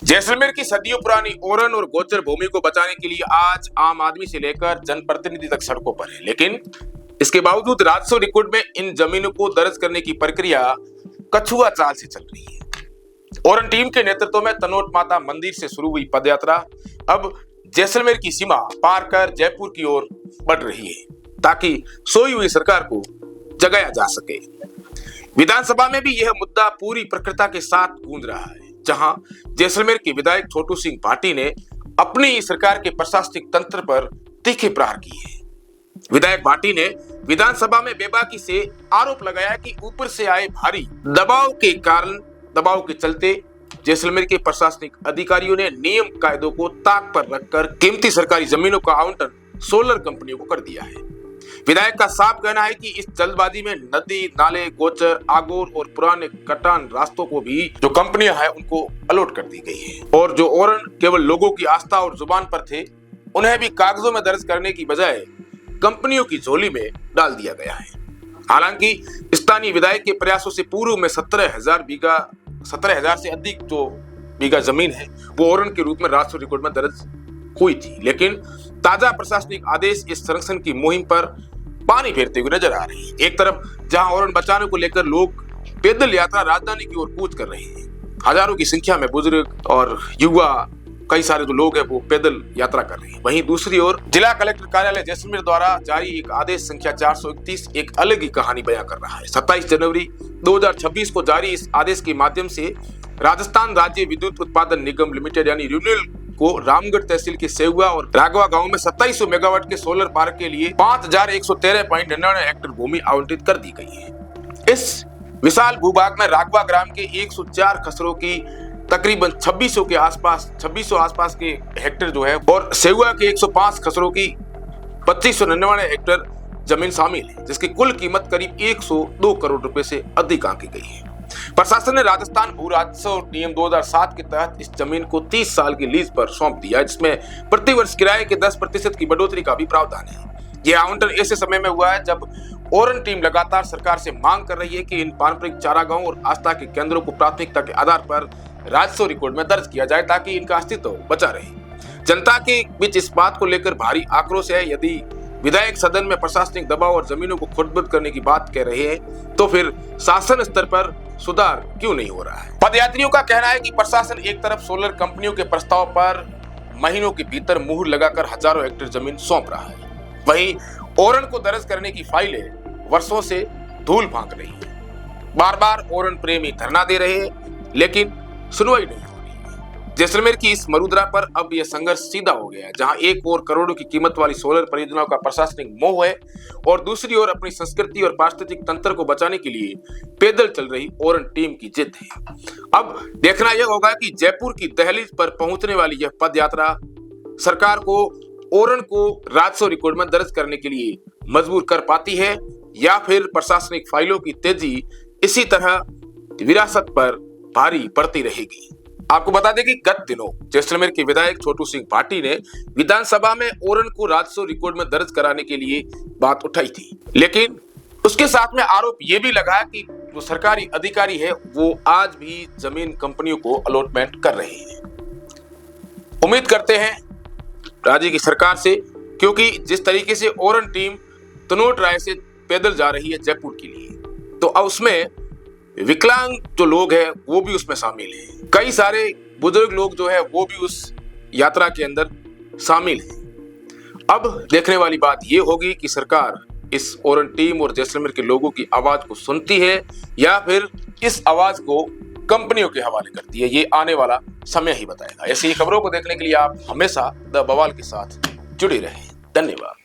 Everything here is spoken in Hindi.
जैसलमेर की सदियों पुरानी ओरन और गोचर भूमि को बचाने के लिए आज आम आदमी से लेकर जनप्रतिनिधि तक सड़कों पर है, लेकिन इसके बावजूद राजस्व रिकॉर्ड में इन जमीनों को दर्ज करने की प्रक्रिया कछुआ चाल से चल रही है। ओरन टीम के नेतृत्व में तनोट माता मंदिर से शुरू हुई पदयात्रा अब जैसलमेर की सीमा पार कर जयपुर की ओर बढ़ रही है, ताकि सोई हुई सरकार को जगाया जा सके। विधानसभा में भी यह मुद्दा पूरी प्रखरता के साथ गूंज रहा है, जहां जैसलमेर के विधायक छोटू सिंह भाटी ने अपनी सरकार के प्रशासनिक तंत्र पर तीखे प्रहार किए हैं। विधायक भाटी ने विधानसभा में बेबाकी से आरोप लगाया कि ऊपर से आए भारी दबाव के चलते जैसलमेर के प्रशासनिक अधिकारियों ने नियम कायदों को ताक पर रखकर कीमती सरकारी जमीनों का आवंटन सोलर कंपनियों को कर दिया है। विधायक का साफ कहना है कि इस जल्दबाजी में नदी, नाले, गोचर, आगोर और पुराने कटान रास्तों को भी जो कंपनियां हैं उनको अलॉट कर दी गई है, और जो ओरन केवल लोगों की आस्था और जुबान पर थे उन्हें भी कागजों में दर्ज करने की बजाय कंपनियों की झोली में डाल दिया गया है। हालांकि स्थानीय विधायक के प्रयासों से पूर्व में 17,000 से अधिक जो बीघा जमीन है वो ओरन के रूप में राजस्व रिकॉर्ड में दर्ज हुई थी, लेकिन ताजा प्रशासनिक आदेश इस संरक्षण की मुहिम पर पानी फेरते हुए नजर आ रही है। एक तरफ जहां ओरन बचाने को लेकर लोग पैदल यात्रा राजधानी की ओर कूच कर रहे हैं, हजारों की संख्या में बुजुर्ग और युवा, कई सारे जो लोग हैं वो पैदल यात्रा कर रहे हैं, वहीं दूसरी ओर जिला कलेक्टर कार्यालय जैसलमेर द्वारा जारी एक आदेश संख्या 431 एक अलग ही कहानी बयां कर रहा है। 27 जनवरी 2026 को जारी इस आदेश के माध्यम से राजस्थान राज्य विद्युत उत्पादन निगम लिमिटेड यानी र्यूनिल को रामगढ़ तहसील के सेहुआ और राघवा गांव में 2700 मेगावाट के सोलर पार्क के लिए 5113.99 हेक्टेयर भूमि आवंटित कर दी गई है। इस विशाल भूभाग में राघवा ग्राम के 104 खसरों की तकरीबन 2600 आसपास के हेक्टेयर जो है और सेहुआ के 105 खसरों की 2599 हेक्टेयर जमीन शामिल है, जिसकी कुल कीमत करीब 102 करोड़ रुपए से अधिक आंकी गई है। प्रशासन ने राजस्थान भू राजस्व नियम 2007 के तहत इस जमीन को 30 साल की लीज पर सौंप दिया, जिसमें प्रतिवर्ष किराए के 10% की बढ़ोतरी का भी प्रावधान है। यह आवंटन ऐसे समय में हुआ है जब ओरन टीम लगातार सरकार से मांग कर रही है कि इन पारंपरिक चारागाहों और आस्था के केंद्रों को प्राथमिकता के आधार पर राजस्व रिकॉर्ड में दर्ज किया जाए, ताकि इनका अस्तित्व बचा रहे। जनता के बीच इस बात को लेकर भारी आक्रोश है। यदि विधायक सदन में प्रशासनिक दबाव और जमीनों को खुर्द-बुर्द करने की बात कह रहे हैं, तो फिर शासन स्तर पर सुधार क्यों नहीं हो रहा है? पदयात्रियों का कहना है कि प्रशासन एक तरफ सोलर कंपनियों के प्रस्ताव पर महीनों के भीतर मुहर लगाकर हजारों हेक्टेयर जमीन सौंप रहा है, वहीं ओरन को दर्ज करने की फाइलें वर्षों से धूल फांक रही है। बार बार ओरन प्रेमी धरना दे रहे हैं, लेकिन सुनवाई नहीं हो रही है। जैसलमेर की इस मरुद्रा पर अब यह संघर्ष सीधा हो गया है, जहां एक ओर करोड़ों की कीमत वाली सोलर परियोजनाओं का प्रशासनिक मोह है और दूसरी ओर अपनी संस्कृति और पारिस्थितिक तंत्र को बचाने के लिए पैदल चल रही ओरन टीम की जिद है। अब देखना यह होगा कि जयपुर की दहलीज पर पहुंचने वाली यह पदयात्रा सरकार को ओरन को राजस्व रिकॉर्ड में दर्ज करने के लिए मजबूर कर पाती है, या फिर प्रशासनिक फाइलों की तेजी इसी तरह विरासत पर भारी पड़ती रहेगी। आपको बता दें कि गत दिनों जैसलमेर के विधायक छोटू सिंह भाटी ने विधानसभा में ओरन को राजस्व रिकॉर्ड में दर्ज कराने के लिए बात उठाई थी, लेकिन उसके साथ में आरोप यह भी लगा कि जो सरकारी अधिकारी है वो आज भी जमीन कंपनियों को अलॉटमेंट कर रहे हैं। उम्मीद करते हैं राज्य की सरकार से, क्योंकि जिस तरीके से ओरन टीम तनोट राय से पैदल जा रही है जयपुर के लिए, तो अब उसमें विकलांग जो लोग हैं वो भी उसमें शामिल हैं। कई सारे बुजुर्ग लोग जो है वो भी उस यात्रा के अंदर शामिल हैं। अब देखने वाली बात ये होगी कि सरकार इस ओरन टीम और जैसलमेर के लोगों की आवाज को सुनती है या फिर इस आवाज को कंपनियों के हवाले करती है। ये आने वाला समय ही बताएगा। ऐसी खबरों को देखने के लिए आप हमेशा द बवाल के साथ जुड़े रहें। धन्यवाद।